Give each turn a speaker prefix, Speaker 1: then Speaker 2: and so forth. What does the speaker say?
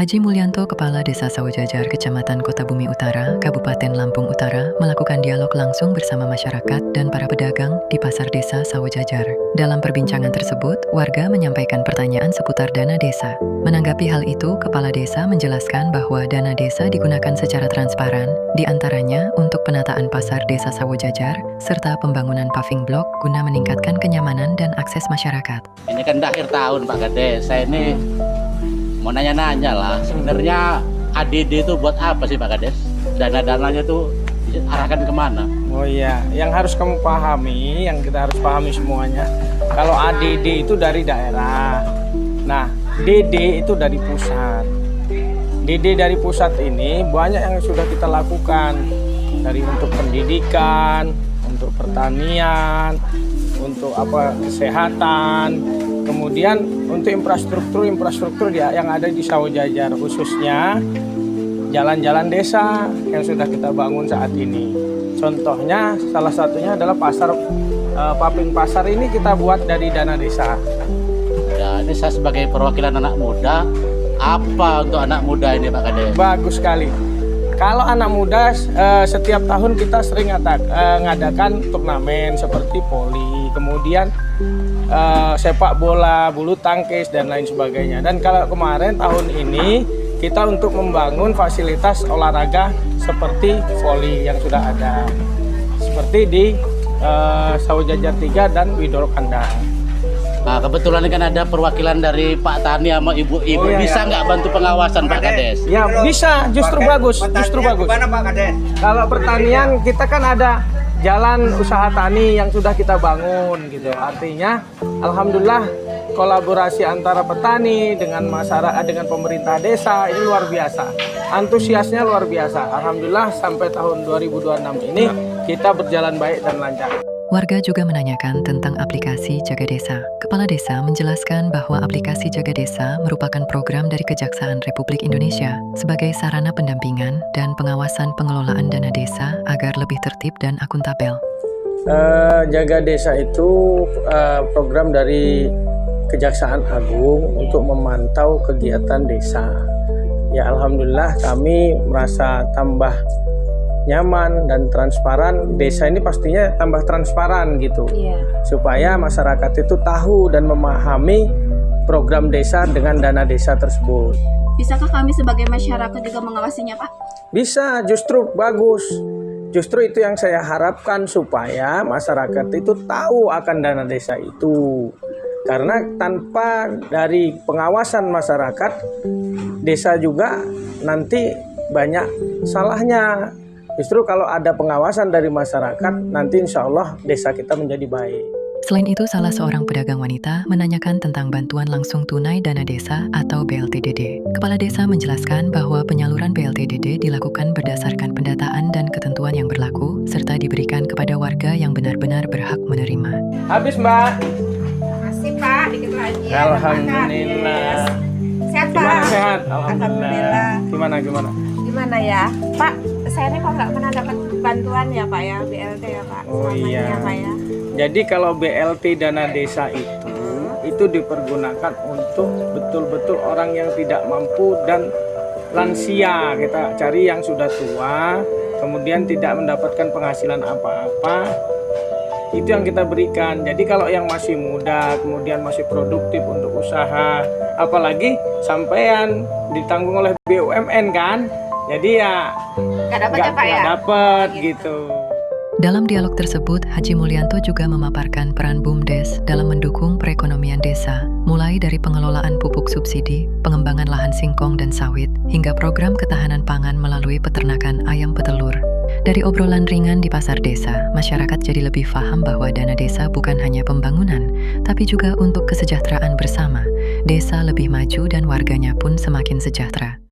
Speaker 1: Haji Mulyanto, Kepala Desa Sawojajar, Kecamatan Kota Bumi Utara, Kabupaten Lampung Utara, melakukan dialog langsung bersama masyarakat dan para pedagang di Pasar Desa Sawojajar. Dalam perbincangan tersebut, warga menyampaikan pertanyaan seputar dana desa. Menanggapi hal itu, Kepala Desa menjelaskan bahwa dana desa digunakan secara transparan, diantaranya untuk penataan Pasar Desa Sawojajar, serta pembangunan paving blok guna meningkatkan kenyamanan dan akses masyarakat.
Speaker 2: Ini kan akhir tahun Pak Kades, saya ini mau nanya-nanya lah, sebenarnya ADD itu buat apa sih Pak Kades? Dana-dananya tuh diarahkan kemana?
Speaker 3: Oh iya, yang harus kamu pahami, yang kita harus pahami semuanya, kalau ADD itu dari daerah, nah DD itu dari pusat. DD dari pusat ini banyak yang sudah kita lakukan, dari untuk pendidikan, untuk pertanian, untuk kesehatan, kemudian untuk infrastruktur yang ada di Sawojajar, khususnya jalan-jalan desa yang sudah kita bangun saat ini. Contohnya, salah satunya adalah paving pasar ini kita buat dari dana desa.
Speaker 2: Ya, ini saya sebagai perwakilan anak muda, apa untuk anak muda ini Pak Kades?
Speaker 3: Bagus sekali. Kalau anak muda, setiap tahun kita sering ngadakan turnamen seperti voli, kemudian sepak bola, bulu tangkis, dan lain sebagainya. Dan kalau kemarin tahun ini kita untuk membangun fasilitas olahraga seperti voli yang sudah ada, seperti di Sawojajar 3 dan Widoro Kandang.
Speaker 2: Nah, kebetulan kan ada perwakilan dari Pak Tani sama ibu-ibu, bisa nggak bantu pengawasan Pak Kades?
Speaker 3: Ya bisa, justru bagus, justru bagus.
Speaker 4: Gimana Pak Kades?
Speaker 3: Kalau pertanian kita kan ada jalan usaha tani yang sudah kita bangun gitu. Artinya alhamdulillah kolaborasi antara petani dengan masyarakat, dengan pemerintah desa ini luar biasa. Antusiasnya luar biasa. Alhamdulillah sampai tahun 2026 ini kita berjalan baik dan lancar.
Speaker 1: Warga juga menanyakan tentang aplikasi Jaga Desa. Kepala Desa menjelaskan bahwa aplikasi Jaga Desa merupakan program dari Kejaksaan Republik Indonesia sebagai sarana pendampingan dan pengawasan pengelolaan dana desa agar lebih tertib dan akuntabel.
Speaker 3: Jaga Desa itu program dari Kejaksaan Agung untuk memantau kegiatan desa. Ya alhamdulillah kami merasa tambah nyaman dan transparan. Desa ini pastinya tambah transparan gitu, supaya masyarakat itu tahu dan memahami program desa dengan dana desa tersebut.
Speaker 5: Bisakah kami sebagai masyarakat juga mengawasinya Pak?
Speaker 3: Bisa, justru bagus. Justru itu yang saya harapkan, supaya masyarakat itu tahu akan dana desa itu. Karena tanpa dari pengawasan masyarakat, desa juga nanti banyak salahnya. Justru kalau ada pengawasan dari masyarakat, nanti insya Allah desa kita menjadi baik.
Speaker 1: Selain itu, salah seorang pedagang wanita menanyakan tentang bantuan langsung tunai dana desa atau BLTDD. Kepala Desa menjelaskan bahwa penyaluran BLTDD dilakukan berdasarkan pendataan dan ketentuan yang berlaku, serta diberikan kepada warga yang benar-benar berhak menerima.
Speaker 3: Habis Mbak?
Speaker 5: Masih Pak, dikit lagi.
Speaker 3: Alhamdulillah.
Speaker 5: Sehat Pak?
Speaker 3: Gimana sehat? Alhamdulillah. Gimana?
Speaker 5: Gimana ya Pak? Saya ini kok nggak pernah dapat bantuan ya Pak ya, BLT ya Pak.
Speaker 3: Oh iya.
Speaker 5: Ya, Pak, ya.
Speaker 3: Jadi kalau BLT dana desa itu dipergunakan untuk betul-betul orang yang tidak mampu dan lansia. Kita cari yang sudah tua, kemudian tidak mendapatkan penghasilan apa-apa. Itu yang kita berikan. Jadi kalau yang masih muda, kemudian masih produktif untuk usaha, apalagi sampean ditanggung oleh BUMN kan, jadi ya nggak dapat gitu.
Speaker 1: Dalam dialog tersebut, Haji Mulyanto juga memaparkan peran BUMDes dalam mendukung perekonomian desa, mulai dari pengelolaan pupuk subsidi, pengembangan lahan singkong dan sawit, hingga program ketahanan pangan melalui peternakan ayam petelur. Dari obrolan ringan di pasar desa, masyarakat jadi lebih paham bahwa dana desa bukan hanya pembangunan, tapi juga untuk kesejahteraan bersama. Desa lebih maju dan warganya pun semakin sejahtera.